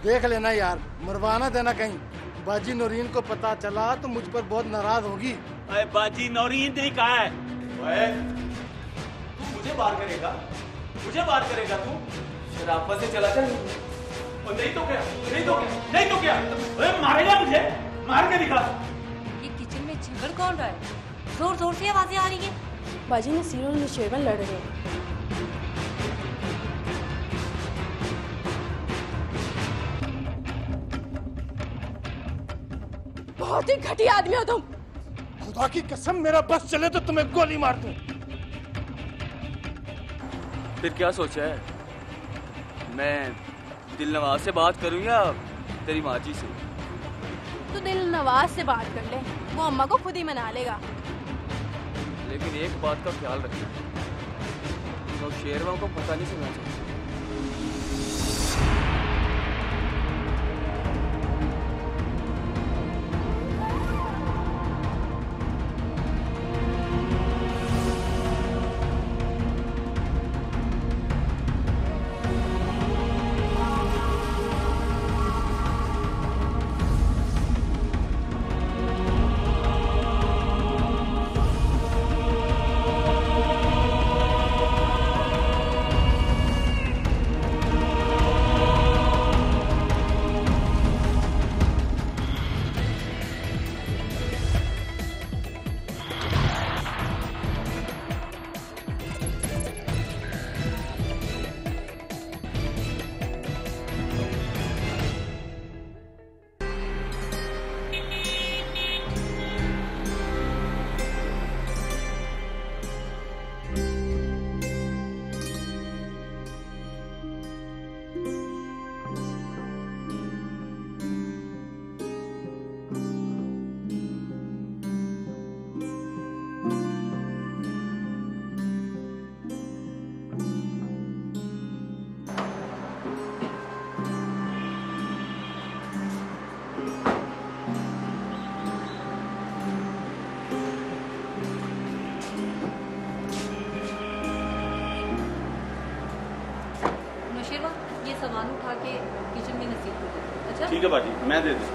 देख लेना यार, मरवाना देना कहीं। बाजी नौरीन को पता चला तो मुझ पर बहुत नाराज होगी। अरे बाजी नौरीन ने कहा है। ओए, तू मुझे बार करेगा? मुझे बार करेगा तू? शराफत से चला चल। और नहीं तो क्या? नहीं तो क्या? नहीं तो क्या? ओए मारेगा मुझे? मार के दिखा। ये किचन में झगड़ कौन रहा है? जोर जोर से आवाजें आ रही हैं। बाजी नसीर और नशेवन लड़ रहे हैं। बहुत ही घटिया आदमी हो तुम। खुदा की कसम, मेरा बस चले तो तुम्हें गोली मार दूं। फिर क्या सोचा है? मैं दिलनवाज से बात करूं या तेरी माजी से? तू दिल नवाज से बात कर ले, वो अम्मा को खुद ही मना लेगा। लेकिन एक बात का ख्याल रखना, तो शेरवा को पता नहीं चलना चाहिए। सामान उठा के किचन में नसीब को दे। अच्छा ठीक है बाजी, मैं दे दूँ।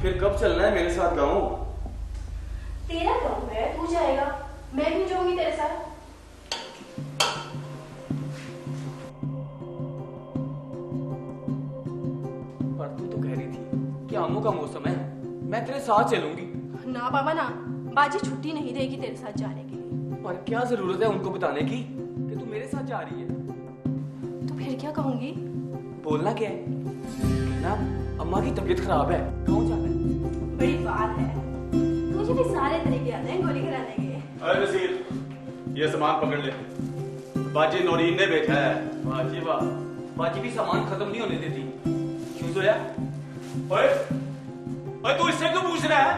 फिर कब चलना है मेरे साथ गाँव? तेरा गाँव है, तू जाएगा, मैं भी जाऊंगी तेरे साथ। आमों का मौसम है, मैं तेरे साथ चलूंगी। ना बाबा ना, बाजी छुट्टी नहीं देगी तेरे साथ जाने के लिए। पर क्या जरूरत है उनको बताने की कि तू मेरे साथ जा रही है? तो फिर क्या कहूंगी? बोलना क्या है ना, अम्मा की तबीयत खराब है, गाँव जाना है। बड़ी बात है, मुझे भी सारे तरीके आते हैं गोली कराने के। अरे नसीर, ये सामान पकड़ ले, बाजी नौरीन ने भेजा है। बाजी वाह, बाजी भी सामान खत्म नहीं होने देती। क्यों सोया? ओए, ओए तू इससे क्यों पूछ रहा है?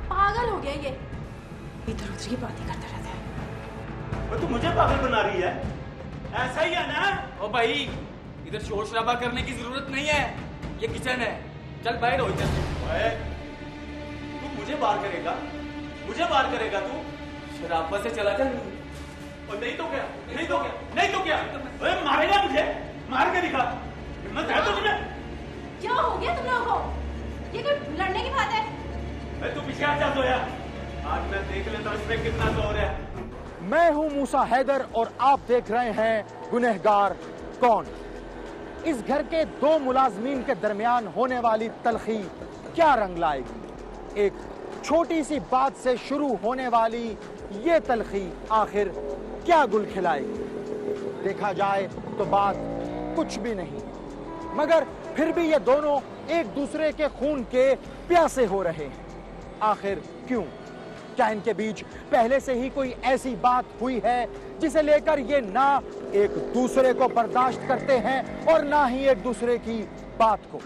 पागल हो गया ये, इधर उधर की बातें करता रहता है। ओए तू मुझे पागल बना रही है, ऐसा ही है ना? ओ भाई, इधर शोर शराबा करने की जरूरत नहीं है, ये किचन है, चल बाहर हो इधर से। ओए, तू मुझे बार करेगा? मुझे बार करेगा तू? शराबत से चला चल। और नहीं तो क्या? नहीं तो क्या? नहीं तो क्या? ओए मारेगा मुझे? मार के दिखा, हिम्मत है तुझे? क्या हो गया तुम लोगों को? ये कोई लड़ने की बात है? तू पीछे आ जा सोया, आज मैं देख लेता हूँ इसमें कितना जोर है। मैं हूं मूसा हैदर और आप देख रहे हैं गुनहगार कौन। इस घर के दो मुलाजमीन के दरमियान होने वाली तलखी क्या रंग लाएगी? एक छोटी सी बात से शुरू होने वाली ये तलखी आखिर क्या गुल खिलाएगी? देखा जाए तो बात कुछ भी नहीं, मगर फिर भी ये दोनों एक दूसरे के खून के प्यासे हो रहे हैं। आखिर क्यों? क्या इनके बीच पहले से ही कोई ऐसी बात हुई है जिसे लेकर ये ना एक दूसरे को बर्दाश्त करते हैं और ना ही एक दूसरे की बात को?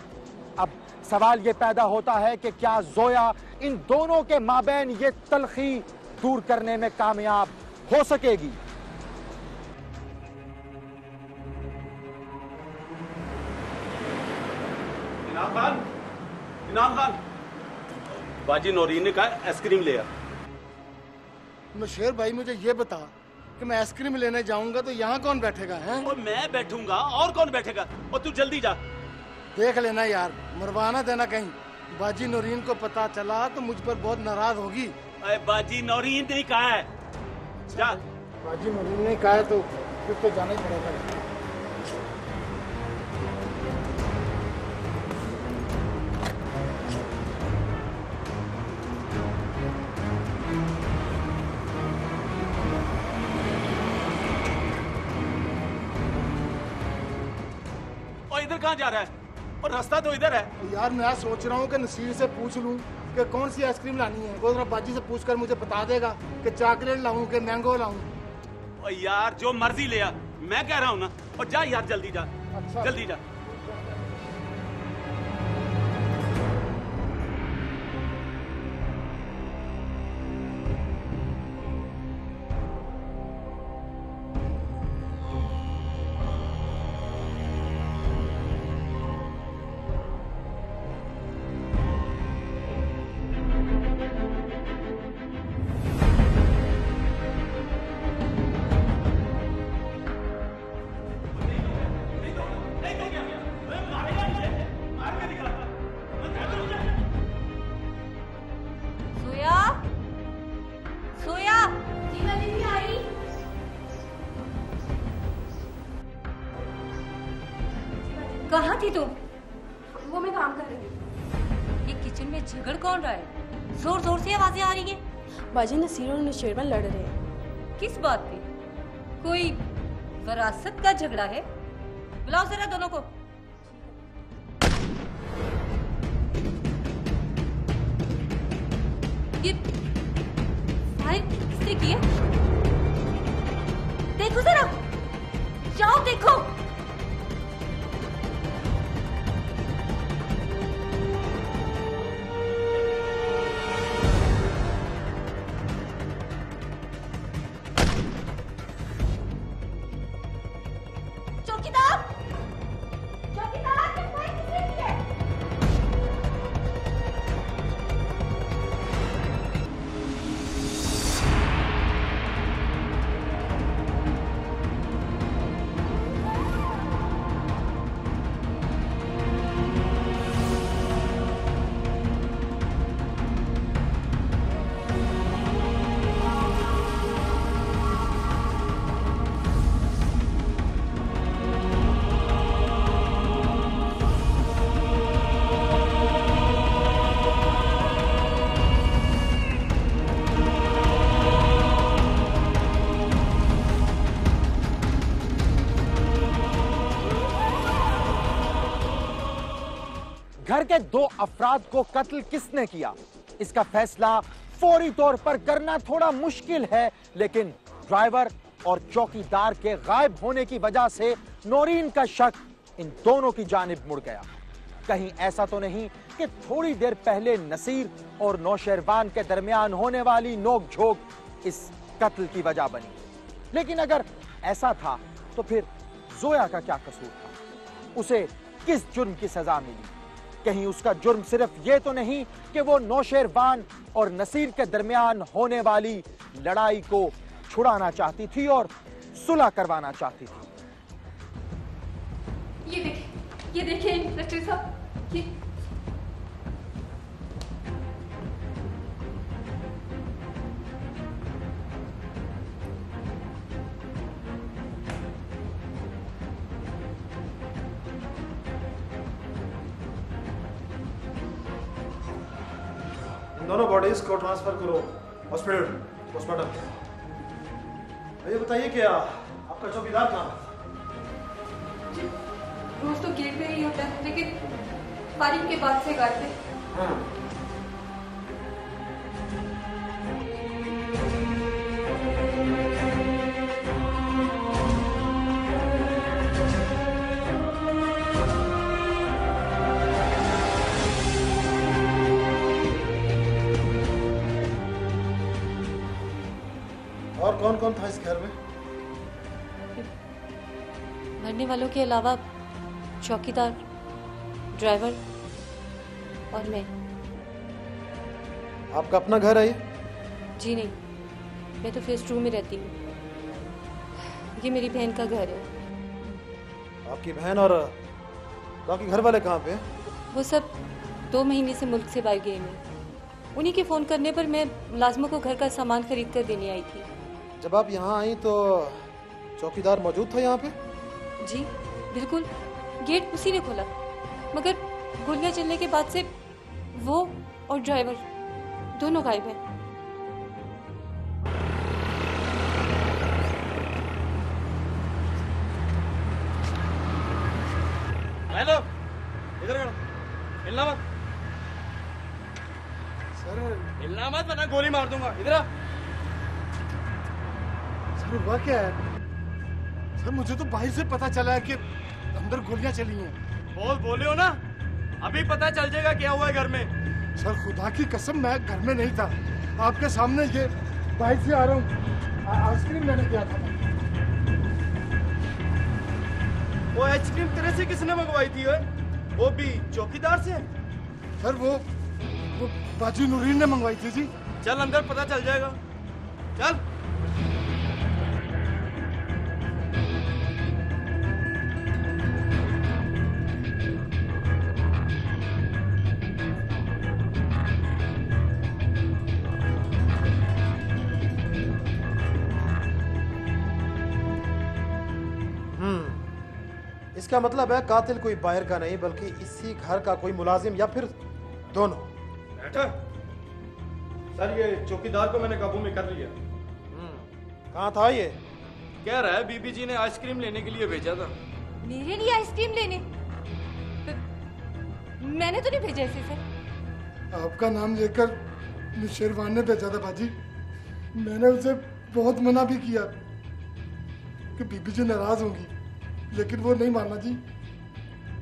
अब सवाल ये पैदा होता है कि क्या जोया इन दोनों के माबैन ये तलखी दूर करने में कामयाब हो सकेगी? इनाम खान, इनाम खान, बाजी नौरीन ने कहा आइसक्रीम ले आ। नौशेर भाई मुझे ये बता कि मैं आइसक्रीम लेने जाऊंगा तो यहाँ कौन बैठेगा हैं? और मैं बैठूंगा और कौन बैठेगा? और तू जल्दी जा। देख लेना यार, मरवाना देना कहीं। बाजी नौरीन को पता चला तो मुझ पर बहुत नाराज होगी। अरे बाजी नौरीन ने कहा है, जा। बाजी नौरीन ने कहा है तो फिर तो जाना ही पड़ेगा। इधर कहाँ जा रहा है? और रास्ता तो इधर है। यार मैं सोच रहा हूँ कि नसीर से पूछ लूँ कि कौन सी आइसक्रीम लानी है। वो जरा बाजी से पूछकर मुझे बता देगा कि चॉकलेट लाऊं कि मैंगो लाऊं। और यार जो मर्जी ले आ, मैं कह रहा हूँ ना। और जा यार, जल्दी जा। अच्छा। जल्दी जा। कहाँ थी तुम? वो मैं काम कर रही हूँ। ये किचन में झगड़ कौन रहा है? जोर जोर से आवाजें आ रही हैं। बाजी नसीर और नौशेरबान लड़ रहे हैं। किस बात पे? कोई विरासत का झगड़ा है? बुलाओ जरा दोनों को। ये फायर किसने की है? देखो जरा, जाओ देखो। घर के दो अफराद को कत्ल किसने किया, इसका फैसला फौरी तौर पर करना थोड़ा मुश्किल है, लेकिन ड्राइवर और चौकीदार के गायब होने की वजह से नौरीन का शक इन दोनों की जानिब मुड़ गया। कहीं ऐसा तो नहीं कि थोड़ी देर पहले नसीर और नौशेरबान के दरमियान होने वाली नोकझोंक इस कत्ल की वजह बनी। लेकिन अगर ऐसा था तो फिर जोया का क्या कसूर था? उसे किस जुर्म की सजा मिली? कहीं उसका जुर्म सिर्फ ये तो नहीं कि वो नौशेरबान और नसीर के दरमियान होने वाली लड़ाई को छुड़ाना चाहती थी और सुलह करवाना चाहती थी। ये देखिए इंस्पेक्टर साहब, ये दोनों बॉडीज को ट्रांसफर करो हॉस्पिटल पोस्टमार्टम। ये बताइए क्या आपका चौकीदार कहाँ? रोज तो गेट पे ही होता है, लेकिन फायरिंग के बाद से गायब है। और कौन कौन था इस घर में? मरने वालों के अलावा चौकीदार, ड्राइवर और मैं। आपका अपना घर है ये? जी नहीं, मैं तो फेस 2 में रहती हूँ। ये मेरी बहन का घर है। आपकी बहन और बाकी घर वाले कहाँ पे हैं? वो सब 2 महीने से मुल्क से बाहर गए हैं। उन्हीं के फ़ोन करने पर मैं मुलाजमों को घर का सामान खरीद कर देने आई थी। जब आप यहाँ आई तो चौकीदार मौजूद था यहाँ पे? जी बिल्कुल, गेट उसी ने खोला, मगर गोलियां चलने के बाद से वो और ड्राइवर दोनों गायब हैं। हेलो, इधर खड़ा, हिलना मत। सर हिलना मत वरना गोली मार दूंगा। इधर आ। सर हुआ क्या है? सर मुझे तो बाहर से पता चला है कि अंदर गोलियां चली हैं। बोले हो ना, अभी पता चल जाएगा क्या हुआ है घर में। सर खुदा की कसम मैं घर में नहीं था, आपके सामने ये बाहर से आ रहा हूँ। आइसक्रीम मैंने किया था। वो आइसक्रीम तेरे से किसने मंगवाई थी? वो भी चौकीदार से? सर वो बाजी नूरीन ने मंगवाई थी जी। चल अंदर पता चल जाएगा, चल। इसका मतलब है कातिल कोई बाहर का नहीं बल्कि इसी घर का कोई मुलाजिम या फिर दोनों। बैठा। सर ये चौकीदार को मैंने काबू में कर लिया। कहाँ था ये? कह रहा है बीबी जी ने आइसक्रीम लेने के लिए भेजा था। मेरे लिए आइसक्रीम लेने? मैंने तो नहीं भेजा इसे सर। आपका नाम लेकर शेरवान ने भेजा था बाजी। मैंने उसे बहुत मना भी किया कि बीबी जी नाराज होंगी, लेकिन वो नहीं माना जी।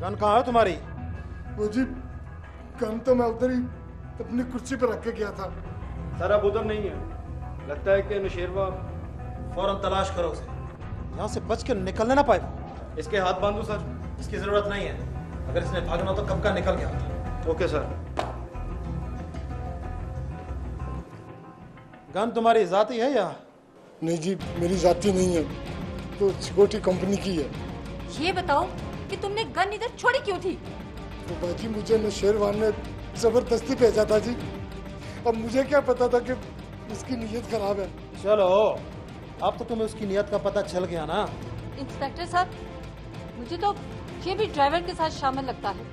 गन कहाँ है तुम्हारी? वो जी गन तो मैं उधर ही अपनी कुर्सी पर रख के गया था। सर अब उधर नहीं है, लगता है कि नशेरवा। फौरन तलाश करो उसे, यहाँ से बच कर निकलने ना पाए। इसके हाथ बांधो सर। इसकी जरूरत नहीं है, अगर इसने भागना तो कब का निकल गया होता। Okay sir. गन तुम्हारी जाती है या? नहीं जी मेरी जाती नहीं है, तो सिक्योरिटी कंपनी की है। ये बताओ कि तुमने गन इधर छोड़ी क्यों थी? तो बाजी मुझे नशेरवान ने जबरदस्ती भेजा था जी। अब मुझे क्या पता था कि उसकी नीयत खराब है। चलो अब तो तुम्हें उसकी नीयत का पता चल गया ना। इंस्पेक्टर साहब, मुझे तो ये भी ड्राइवर के साथ शामिल लगता है।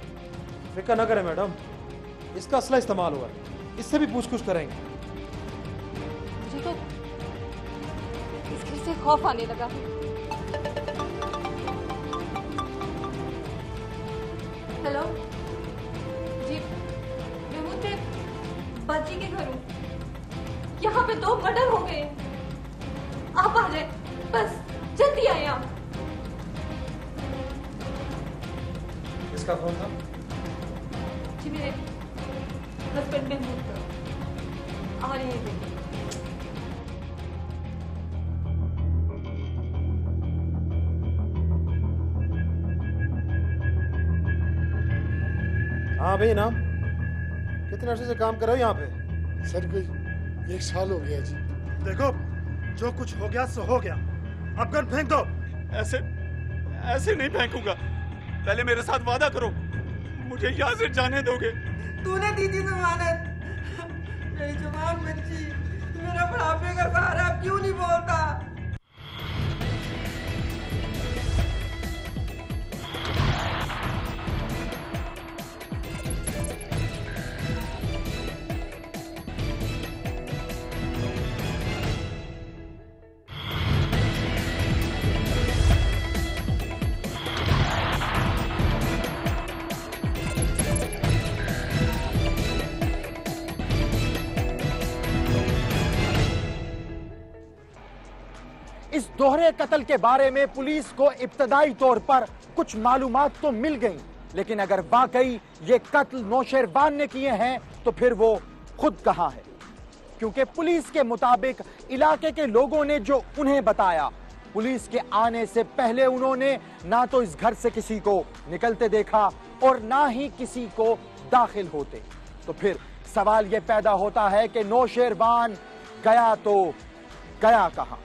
फिक्र न करें मैडम, इसका असला इस्तेमाल हुआ है, इससे भी पूछ-कुछ करेंगे। मुझे तो इस घर से खौफ आने लगा है। हेलो जी, मैं मुझे बाजी के घर हूँ। यहाँ पे 2 मर्डर हो गए। आप आ जाए, बस जल्दी आए आप। इसका कौन था? जी मेरे हस्बैंड महमूद आ रहे हैं। हाँ भाई नाम, कितने अर्से से काम कर रहे हो यहाँ पे? सर कोई 1 साल हो गया जी। देखो जो कुछ हो गया सो हो गया, अब गन फेंक दो। ऐसे नहीं फेंकूंगा। पहले मेरे साथ वादा करो, मुझे यहाँ से जाने दोगे? तूने दी थी जमानत, मेरी जुबान बची, मेरा बुढ़ापे का सहारा, अब क्यों नहीं बोलता? इस दोहरे कत्ल के बारे में पुलिस को इब्तदाई तौर पर कुछ मालूमात तो मिल गई, लेकिन अगर वाकई ये कत्ल नौशेरवान ने किए हैं तो फिर वो खुद कहां है? क्योंकि पुलिस के मुताबिक इलाके के लोगों ने जो उन्हें बताया, पुलिस के आने से पहले उन्होंने ना तो इस घर से किसी को निकलते देखा और ना ही किसी को दाखिल होते तो फिर सवाल यह पैदा होता है कि नौशेरवान गया तो गया कहां?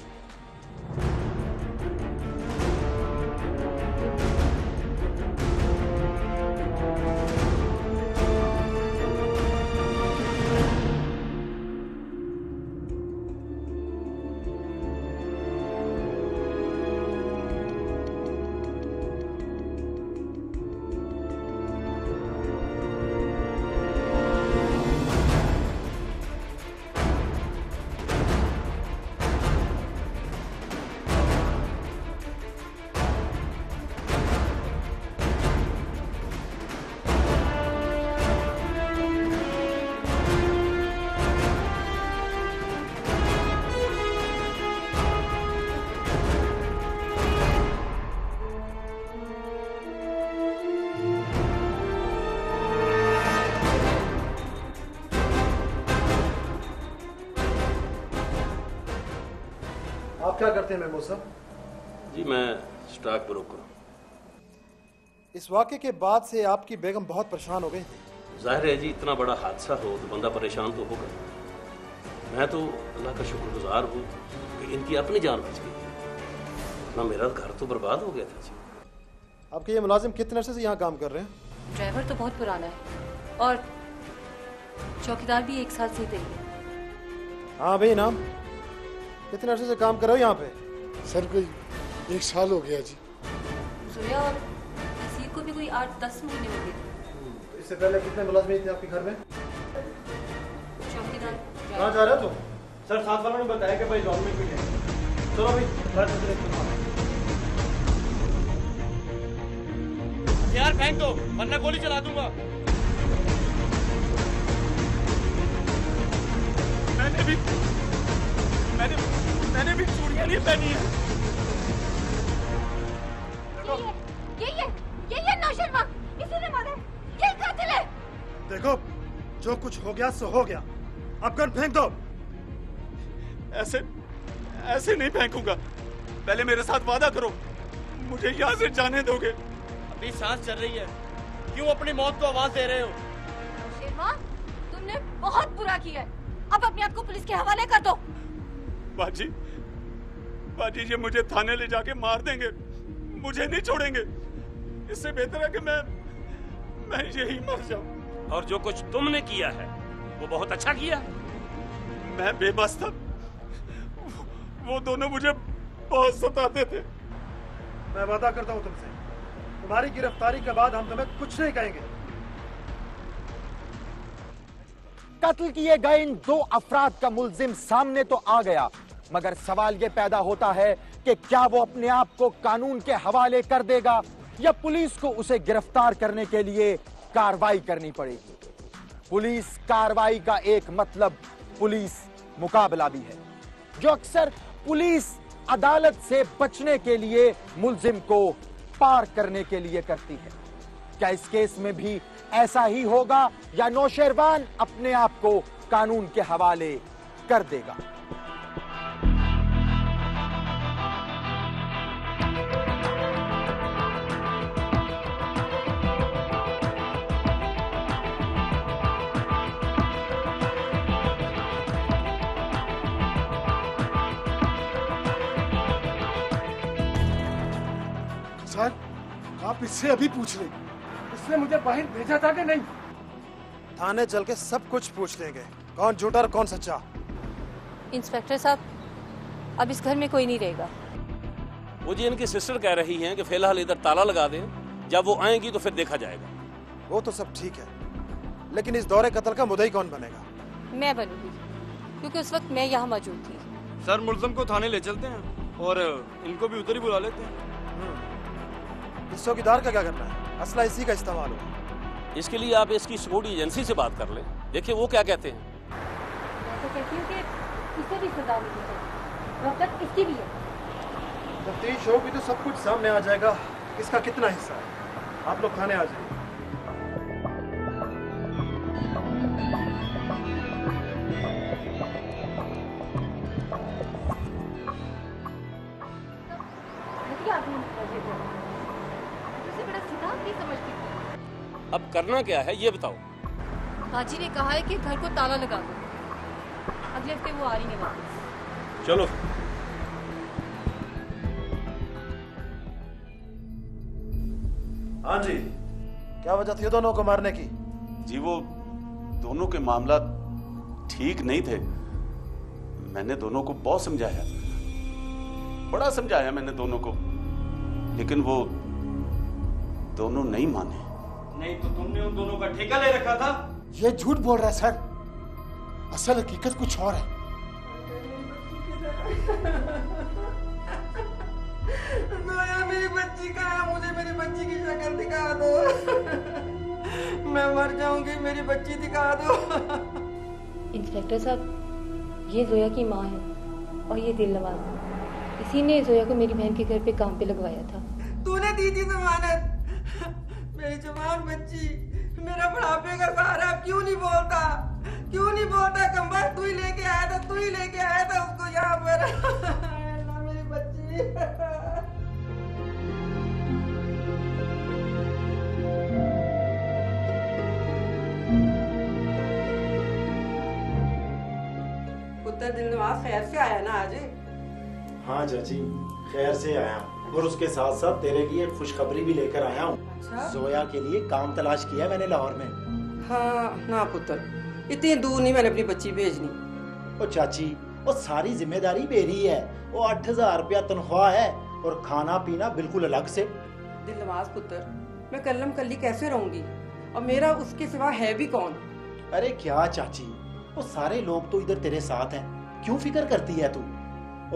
आप क्या करते हैं महमूद साहब? जी मैं स्टॉक ब्रोकर हूँ। इस वाक़े के बाद से आपकी बेगम बहुत परेशान हो गई थी। जाहिर है जी, इतना बड़ा हादसा हो तो बंदा परेशान तो होगा। मैं तो अल्लाह का शुक्रगुजार हूँ कि इनकी अपनी जान बच गई, वरना मेरा घर तो बर्बाद हो गया था जी। आपके ये मुलाजिम कितने अरसे से यहाँ काम कर रहे हैं? ड्राइवर तो बहुत पुराना है और चौकीदार भी 1 साल से ही तय है। हाँ भाई नाम, कितने अरसे से काम कर रहे हो यहाँ पे? सर कोई 1 साल हो गया जी। सूर्या और नसीर को भी कोई 8-10 महीने हो गए। इससे पहले कितने मुलाजिम थे आपके घर में? चौकीदार। कहाँ जा रहे हो तुम? सर साथ वालों ने बताया कि भाई गवर्नमेंट में है। चलो भाई यार फेंक दो वरना गोली चला दूंगा। मैंने भी चूड़ियां नहीं पहनी है। ये नौशरमा, इसी ने मारा है, यही कातिल है। देखो, जो कुछ हो गया सो हो गया, अब गन फेंक दो। ऐसे नहीं फेंकूंगा। पहले मेरे साथ वादा करो, मुझे यहाँ से जाने दोगे? अभी सांस चल रही है, क्यों अपनी मौत को आवाज दे रहे हो? नौशरमा, तुमने बहुत बुरा किया है, अब अपने आप को पुलिस के हवाले कर दो। बाजी ये मुझे थाने ले जाके मार देंगे, मुझे नहीं छोड़ेंगे। इससे बेहतर है कि मैं यही मर जाऊं। और जो कुछ तुमने किया है वो बहुत अच्छा किया। मैं बेबस था, वो दोनों मुझे बहुत सताते थे। मैं वादा करता हूँ तुमसे, तुम्हारी गिरफ्तारी के बाद हम तुम्हें कुछ नहीं कहेंगे। कत्ल किए गए इन 2 अफराद का मुल्जिम सामने तो आ गया, मगर सवाल यह पैदा होता है कि क्या वो अपने आप को कानून के हवाले कर देगा या पुलिस को उसे गिरफ्तार करने के लिए कार्रवाई करनी पड़ेगी। पुलिस कार्रवाई का एक मतलब पुलिस मुकाबला भी है, जो अक्सर पुलिस अदालत से बचने के लिए मुल्जिम को पार करने के लिए करती है। क्या इस केस में भी ऐसा ही होगा या नौशेरवान अपने आप को कानून के हवाले कर देगा? सर आप इससे अभी पूछ ले, इसने मुझे बाहर भेजा था कि नहीं? थाने चल के सब कुछ पूछ लेंगे, कौन झूठा और कौन सच्चा। इंस्पेक्टर साहब, अब इस घर में कोई नहीं रहेगा। वो जी इनकी सिस्टर कह रही हैं कि फिलहाल इधर ताला लगा दें, जब वो आएंगी तो फिर देखा जाएगा। वो तो सब ठीक है, लेकिन इस दौरे कत्ल का मुद्दई कौन बनेगा? मैं बनूंगी, क्योंकि उस वक्त मैं यहाँ मौजूद थी। सर मुल्जिम को थाने ले चलते हैं और इनको भी उधर ही बुला लेते हैं। इस चौकीदार का क्या करना है? असला इसी का इस्तेमाल हो। इसके लिए आप इसकी सिक्योरिटी एजेंसी से बात कर लें, देखिए वो क्या कहते हैं। मैं तो कहती हूँ कि इसे भी सजा मिली है, वक्त इसकी भी है। तफ्तीश होगी तो सब कुछ सामने आ जाएगा, इसका कितना हिस्सा है। आप लोग थाने आ जाइए। अब करना क्या है ये बताओ। बाजी ने कहा है कि घर को ताला लगा दो। अगले हफ्ते वो आ रही है वापस। चलो। हाँ जी, क्या वजह थी दोनों को मारने की? जी वो दोनों के मामला ठीक नहीं थे। मैंने दोनों को बहुत समझाया, बड़ा समझाया मैंने दोनों को, लेकिन वो दोनों नहीं माने। नहीं तो तुमने उन दोनों का ठेका ले रखा था? ये झूठ बोल रहा है सर, असल हकीकत कुछ और है। जोया मेरी बच्ची कहाँ है? मुझे मेरी बच्ची की शक्ल दिखा दो। मैं मर जाऊंगी, मेरी बच्ची दिखा दो। इंस्पेक्टर साहब, ये जोया की माँ है और ये दिलनवाज। इसी ने जोया को मेरी बहन के घर पे काम पे लगवाया था। तूने दी थी जमानत। मेरी जवान बच्ची, मेरा बुढ़ापे का सहारा, क्यों नहीं बोलता? क्यों नहीं बोलता? कम्बल तू ही लेके आया था, तू ही लेके आया था उसको यहाँ पर। ना मेरी बच्ची। पुत्र दिलनवाज खैर से आया ना आज? हाँ चाची, खैर से आया हूँ और उसके साथ साथ तेरे लिए एक खुशखबरी भी लेकर आया हूँ। अच्छा? जोया के लिए काम तलाश किया मैंने लाहौर में। हाँ ना पुत्र, इतनी दूर नहीं मैंने अपनी बच्ची भेजनी। ओ चाची, वो सारी जिम्मेदारी मेरी है। वो 8,000 रुपया तनख्वाह है और खाना पीना बिल्कुल अलग से। दिलनवाज पुत्र, मैं कल्लम कल्ली कैसे रहूंगी और मेरा उसके सिवा है भी कौन? अरे क्या चाची, वो सारे लोग तो इधर तेरे साथ हैं, क्यों फिक्र करती है तू?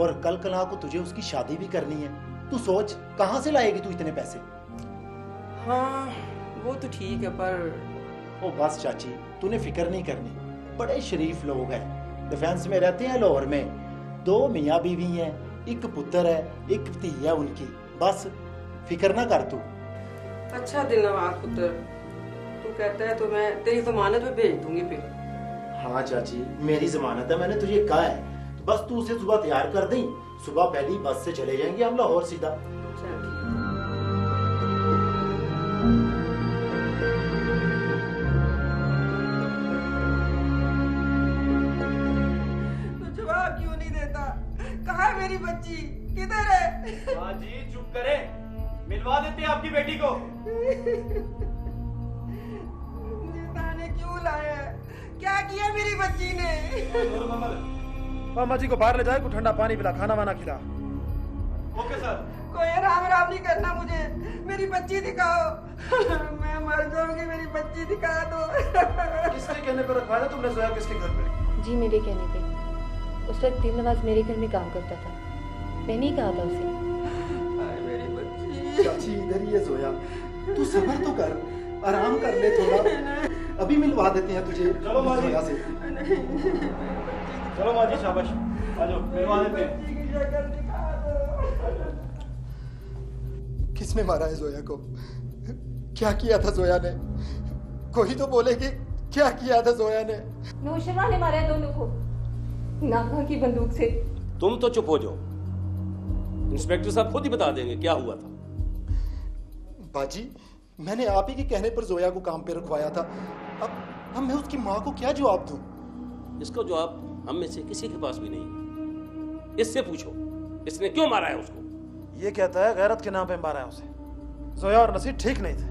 और कल कला को तुझे उसकी शादी भी करनी है। तू सोच कहाँ से लाएगी तू इतने पैसे? हाँ वो तो ठीक है, पर ओ बस चाची, तूने फिक्र नहीं करनी। बड़े शरीफ लोग हैं, डिफेंस में रहते हैं लाहौर में। 2 मियाँ बीवी हैं, एक पुत्र है, एक धी है उनकी। बस फिक्र ना कर तू। अच्छा दिलनवाज पुत्र, तू कहता है तो मैं तेरी जमानत पे भेज दूंगी फिर। हाँ चाची, मेरी जमानत है, मैंने तुझे कहा है। बस तू उसे सुबह तैयार कर दें, सुबह पहली बस से चले जाएंगे हम लाहौर सीधा। चल ठीक है। तू जवाब क्यों नहीं देता? कहाँ है मेरी बच्ची? किधर है? बाजी चुप करे, मिलवा देते हैं आपकी बेटी को। ने क्यों लाया? क्या किया मेरी बच्ची ने? मामा जी को बाहर ले जाए, कुछ ठंडा पानी पिला, खाना वाना खिला। Okay sir. कोई राम राम नहीं करना मुझे, मेरी बच्ची दिखाओ। मैं मर जाऊंगी, मेरी बच्ची दिखा दो। किसके कहने पर रखवाया तुमने जोया किसके घर पे? जी मेरे कहने पे। उस वक्त दिलनवाज मेरे घर में काम करता था, मैंने ही कहा था उसे। मेरी बच्ची। चाची इधर ही है जोया, तू सब्र तो कर, आराम कर ले थोड़ा। अभी मिलवा देते हैं तुझे। चलो माँ जी। जोया से। चलो माँ जी, शाबाश, आ जाओ, मिलवा देते हैं। बच्ची की शक्ल दिखा दो। किसने मारा है जोया को? क्या किया था जोया ने? कोई तो बोले कि क्या किया था जोया ने? नौशेरा ने मारा है दोनों को, नागा की बंदूक से। तुम तो चुप हो जाओ, इंस्पेक्टर साहब खुद ही बता देंगे क्या हुआ था। बाजी, मैंने आप ही के कहने पर जोया को काम पे रखवाया था। अब मैं उसकी माँ को क्या जवाब दूं? इसका जवाब हम में से किसी के पास भी नहीं। इससे पूछो, इसने क्यों मारा है उसको? ये कहता है गैरत के नाम पे मारा है उसे। जोया और नसीर ठीक नहीं थे।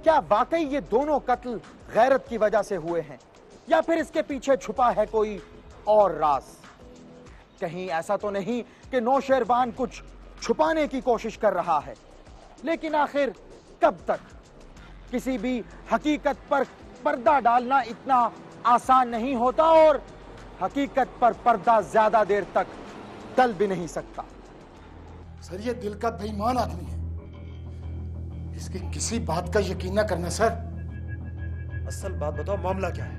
क्या वाकई ये दोनों कत्ल गैरत की वजह से हुए हैं या फिर इसके पीछे छुपा है कोई और राज? कहीं ऐसा तो नहीं कि नौशेरवान कुछ छुपाने की कोशिश कर रहा है? लेकिन आखिर कब तक? किसी भी हकीकत पर पर्दा डालना इतना आसान नहीं होता और हकीकत पर पर्दा ज्यादा देर तक टल भी नहीं सकता। सर ये दिल का बेईमान आदमी है, इसकी किसी बात का यकीन ना करना सर। असल बात बताओ, मामला क्या है?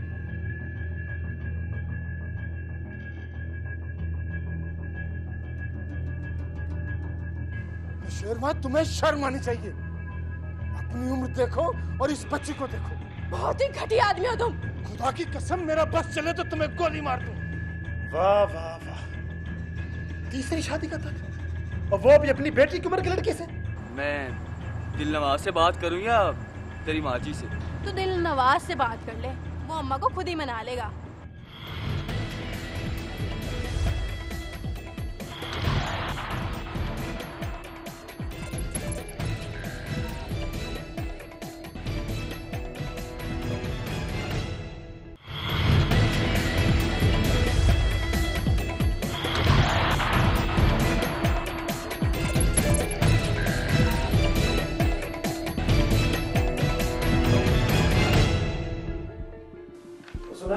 शेरवान, तुम्हें शर्म आनी चाहिए। अपनी उम्र देखो और इस बच्ची को देखो। बहुत ही घटिया आदमी हो तुम। खुदा की कसम, मेरा बस चले तो तुम्हें गोली मार दूं। वाह वाह वाह, तीसरी शादी का था और वो भी अपनी बेटी की उम्र के लड़के से। मैं दिलनवाज से बात करूं या तेरी माँ जी से? तो दिल नवाज से बात कर ले, वो अम्मा को खुद ही मना लेगा।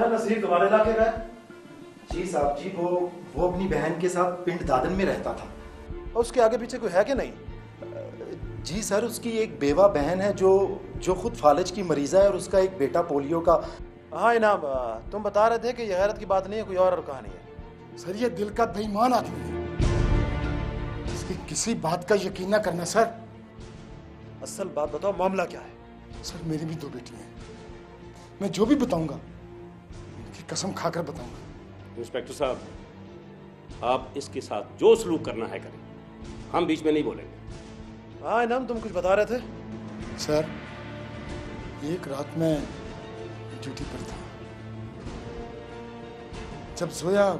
नसीर तुम्हारे इलाके का है? जी साहब जी, वो अपनी बहन के साथ पिंड दादन में रहता था। और उसके आगे पीछे कोई है कि नहीं? जी सर, उसकी एक बेवा बहन है जो खुद फालिज की मरीजा है और उसका एक बेटा पोलियो का। हाँ इनाम, तुम बता रहे थे कि यह हैरत की बात नहीं है, कोई और कहानी है। सर ये दिल का बेईमान आदमी है, इसकी किसी बात का यकीन ना करना सर। असल बात बताओ, मामला क्या है? सर मेरी भी 2 बेटी हैं, मैं जो भी बताऊंगा उनकी कसम खाकर बताऊंगा। इंस्पेक्टर साहब, आप इसके साथ जो सलूक करना है करें, हम बीच में नहीं बोलेंगे। हाँ इनाम, तुम कुछ बता रहे थे? सर एक रात मैं ड्यूटी पर था, जब जोया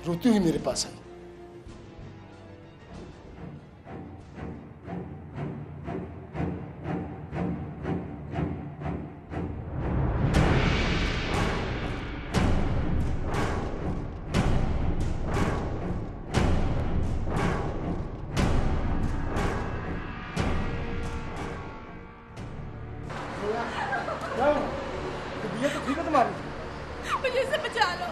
रोती हुई मेरे पास आई। मुझे इसे बचा लो,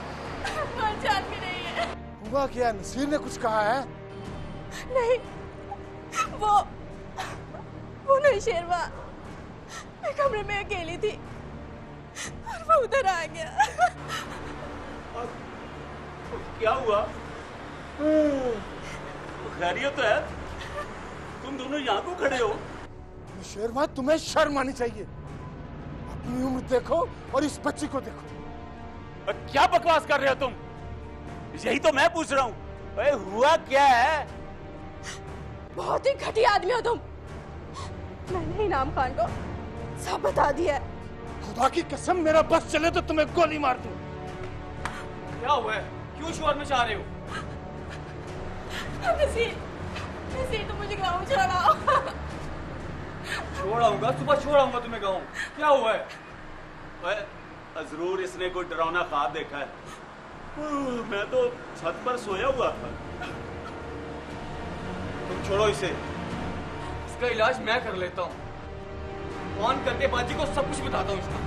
मर जान भी नहीं है। हुआ क्या? नसीर ने कुछ कहा है? नहीं, वो नहीं शेरवा, मैं कमरे में अकेली थी और वो उधर आ गया। क्या हुआ? खैरियत है? तुम दोनों यहाँ क्यों खड़े हो? शेरवा, तुम्हें शर्म आनी चाहिए। अपनी उम्र देखो और इस बच्ची को देखो। क्या बकवास कर रहे हो तुम? यही तो मैं पूछ रहा हूँ। अरे हुआ क्या है? बहुत ही घटिया आदमी हो तुम। मैंने इनाम खान को सब बता दिया। खुदा की कसम, मेरा बस चले तो तुम्हें गोली मार दूं। क्या हुआ है? क्यों शोर मचा रहे हो? नसीर तुम मुझे गाँव छोड़ाओ। छोड़ आऊंगा, सुबह छोड़ आऊंगा तुम्हें गाँव। क्या हुआ है? जरूर इसने कोई डरावना ख्वाब देखा है। मैं तो छत पर सोया हुआ था। तुम छोड़ो इसे, इसका इलाज मैं कर लेता हूँ। फोन करके बाजी को सब कुछ बताता हूँ इसका।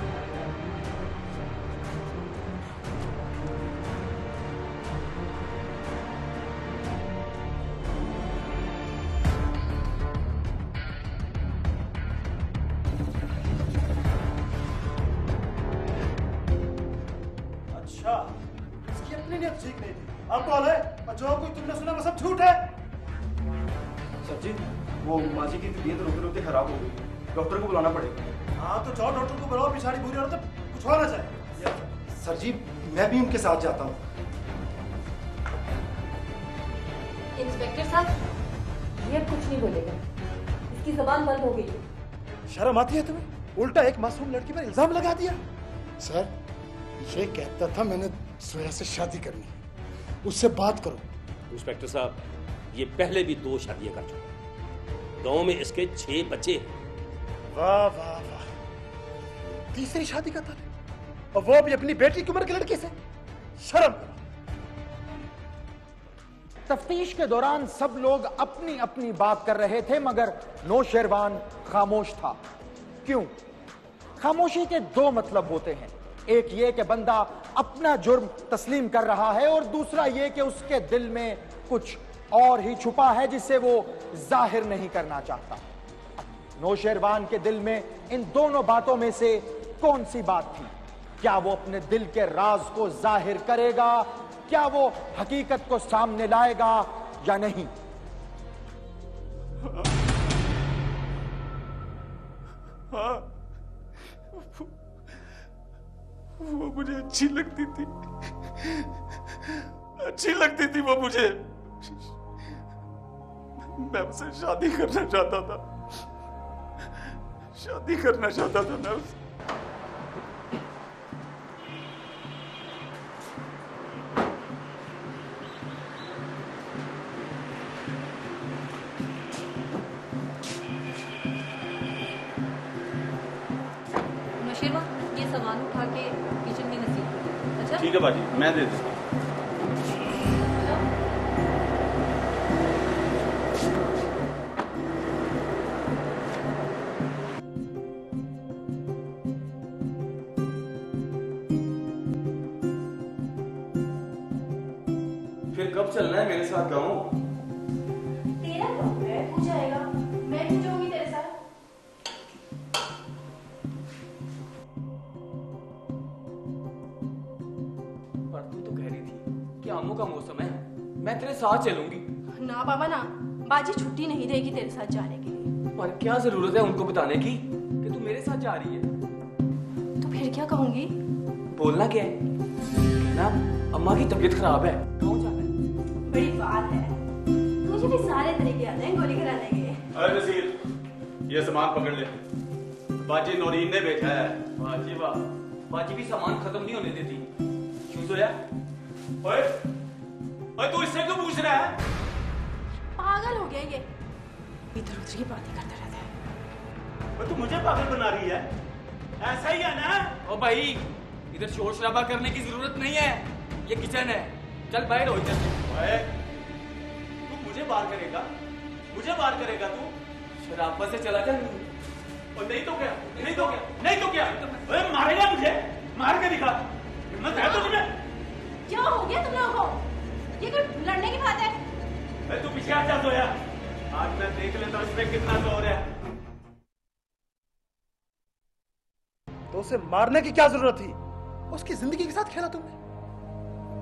इसकी अपनी नीयत ठीक नहीं थी। अब कॉल है और जो कोई तुमने सुना वो सब झूठ है। सर जी, वो माँ जी की तबीयत रोते रोते खराब हो गई, डॉक्टर को बुलाना पड़ेगा। हाँ तो जाओ, डॉक्टर को बुलाओ। पिछाड़ी बुरी औरत कुछ होना चाहिए। सर जी मैं भी उनके साथ जाता हूँ। इंस्पेक्टर साहब, ये अब कुछ नहीं बोलेगा, इसकी जबान बंद हो गई। शर्म आती है तुम्हें? उल्टा एक मासूम लड़की पर इल्जाम लगा दिया। सर ये कहता था मैंने जोया से शादी करनी है, उससे बात करो। इंस्पेक्टर साहब, ये पहले भी 2 शादियां कर चुका। गांव में इसके 6 बच्चे हैं। वाह वाह वाह, तीसरी शादी का था और वो भी अपनी बेटी की उम्र की लड़की से। शर्म करो। तफ्तीश के दौरान सब लोग अपनी अपनी बात कर रहे थे, मगर नौशेरवान खामोश था। क्यों? खामोशी के 2 मतलब होते हैं। एक ये कि बंदा अपना जुर्म तस्लीम कर रहा है, और दूसरा ये कि उसके दिल में कुछ और ही छुपा है जिसे वो जाहिर नहीं करना चाहता। नौशेरवान के दिल में इन दोनों बातों में से कौन सी बात थी? क्या वो अपने दिल के राज को जाहिर करेगा? क्या वो हकीकत को सामने लाएगा या नहीं? हाँ, वो मुझे अच्छी लगती थी, अच्छी लगती थी वो मुझे। मैं उससे शादी करना चाहता था, शादी करना चाहता था मैं उससे। नौशेरवा, ये सामान उठा के किचन में नसीब कर दो। अच्छा ठीक है बाजी, मैं दे देता हूँ। फिर कब चलना है मेरे साथ गाँव? तेरा कब है, तू जाएगा, मैं भी जाऊंगी तेरे साथ। पर तू तो कह रही थी कि आमों का मौसम है, मैं तेरे साथ चलूंगी। ना बाबा ना, बाजी छुट्टी नहीं देगी तेरे साथ जाने के लिए। पर क्या जरूरत है उनको बताने की कि तू मेरे साथ जा रही है? तो फिर क्या कहूंगी? बोलना क्या है? कहना अम्मा की तबीयत खराब है, गाँव जाना है। बड़ी बात है, मुझे भी सारे तरीके आते हैं गोली कराने के। अरे नसीर, ये सामान पकड़ ले, बाजी नौरीन ने भेजा है। बाजी वाह, बाजी भी सामान खत्म नहीं होने देती। क्यों सोया? ओए, ओए तू इससे क्यों पूछ रहा है? पागल हो गया ये, इधर उधर की बातें करता रहता है। ओए तू मुझे पागल बना रही है, ऐसा ही है ना? ओ भाई, इधर शोर शराबा करने की जरूरत नहीं है, ये किचन है, चल बाहर हो इधर से। ओए, तू मुझे बाहर करेगा? मुझे बाहर करेगा तू? शराबा से चला जा। और नहीं तो क्या? नहीं तो क्या? नहीं तो क्या? ओए मारेगा मुझे? मार के दिखा, हिम्मत है तुझमें? क्या हो गया तुम लोगों को? ये कोई लड़ने की बात है? तू पीछे आ जा सोया, आज मैं देख लेता हूँ इसमें कितना जोर है। तो उसे मारने की क्या जरूरत थी? उसकी जिंदगी के साथ खेला तुमने।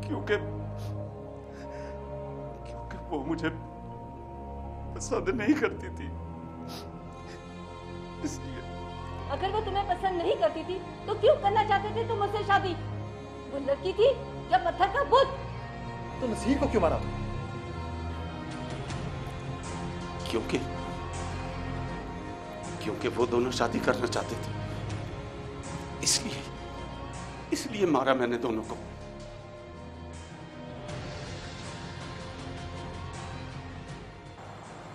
क्योंकि वो मुझे पसंद नहीं करती थी, इसलिए। अगर वो तुम्हें पसंद नहीं करती थी तो क्यों करना चाहते थे तुम मुझसे शादी? वो लड़की थी या पत्थर का बुत? तो नसीर को क्यों मारा तुम? क्योंकि वो दोनों शादी करना चाहते थे, इसलिए मारा मैंने दोनों को।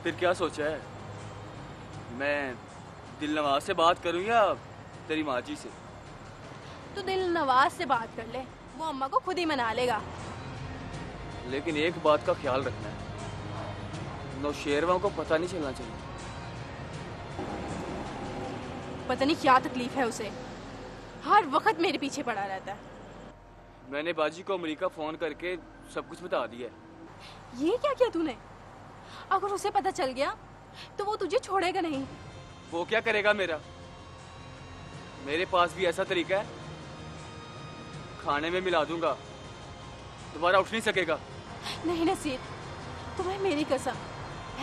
फिर क्या सोचा है? मैं दिलनवाज से बात करूं या तेरी माँ जी से? तो दिल नवाज से बात कर ले, वो अम्मा को खुद ही मना लेगा। लेकिन एक बात का ख्याल रखना है, नौशेरवा को पता नहीं चलना चाहिए। पता नहीं क्या तकलीफ है उसे, हर वक्त मेरे पीछे पड़ा रहता है। मैंने बाजी को अमेरिका फोन करके सब कुछ बता दिया है। ये क्या किया तूने? अगर उसे पता चल गया तो वो तुझे छोड़ेगा नहीं। वो क्या करेगा मेरा? मेरे पास भी ऐसा तरीका है, खाने में मिला दूंगा, दोबारा उठ नहीं सकेगा। नहीं नसीर, तुम्हें मेरी कसम,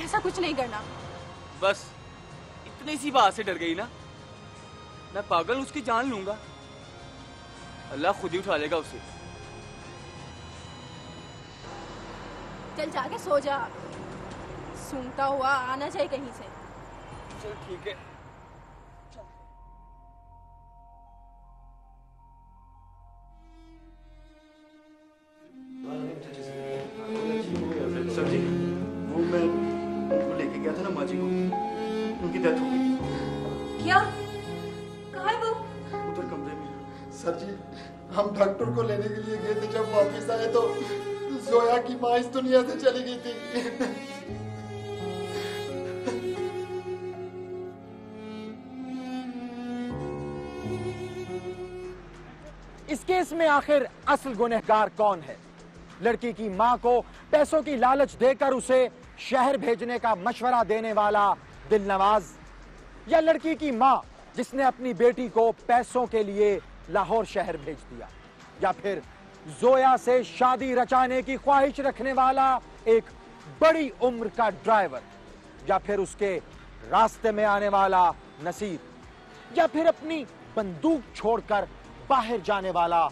ऐसा कुछ नहीं करना। बस इतनी सी बात से डर गई ना? मैं पागल उसकी जान लूंगा, अल्लाह खुद ही उठा लेगा उसे। चल जाके सो जा, सूंघता हुआ आना चाहिए कहीं से। चल ठीक है। सर जी, वो मैं उनको लेके गया था ना माँ जी को, उनकी डेथ हो गई। क्या? कहाँ है वो? उधर कमरे में। सर जी, हम डॉक्टर को लेने के लिए गए थे, जब वापस आए तो जोया की माँ इस दुनिया से चली गई थी। इस केस में आखिर असल गुनहगार कौन है? लड़की की मां को पैसों की लालच देकर उसे शहर भेजने का मशवरा देने वाला दिलनवाज, या लड़की की मां जिसने अपनी बेटी को पैसों के लिए लाहौर शहर भेज दिया, या फिर जोया से शादी रचाने की ख्वाहिश रखने वाला एक बड़ी उम्र का ड्राइवर, या फिर उसके रास्ते में आने वाला नसीर, या फिर अपनी बंदूक छोड़कर बाहर जाने वाला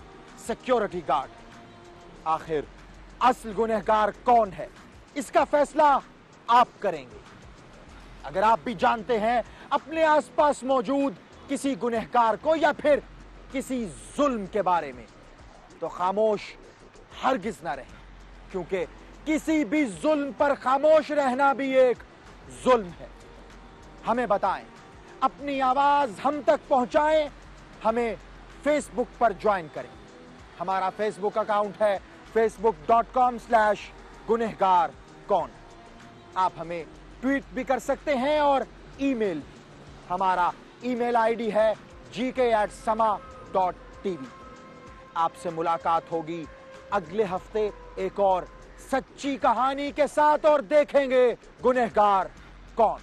सिक्योरिटी गार्ड। आखिर असल गुनहगार कौन है? इसका फैसला आप करेंगे। अगर आप भी जानते हैं अपने आसपास मौजूद किसी गुनहगार को या फिर किसी जुल्म के बारे में, तो खामोश हरगिज ना रहें, क्योंकि किसी भी जुल्म पर खामोश रहना भी एक जुल्म है। हमें बताएं, अपनी आवाज हम तक पहुंचाएं, हमें फेसबुक पर ज्वाइन करें। हमारा फेसबुक अकाउंट है facebook.com/गुनहगार कौन। आप हमें ट्वीट भी कर सकते हैं और ईमेल भी। हमारा ईमेल आईडी है gk@sama.tv। आपसे मुलाकात होगी अगले हफ्ते एक और सच्ची कहानी के साथ, और देखेंगे गुनहगार कौन।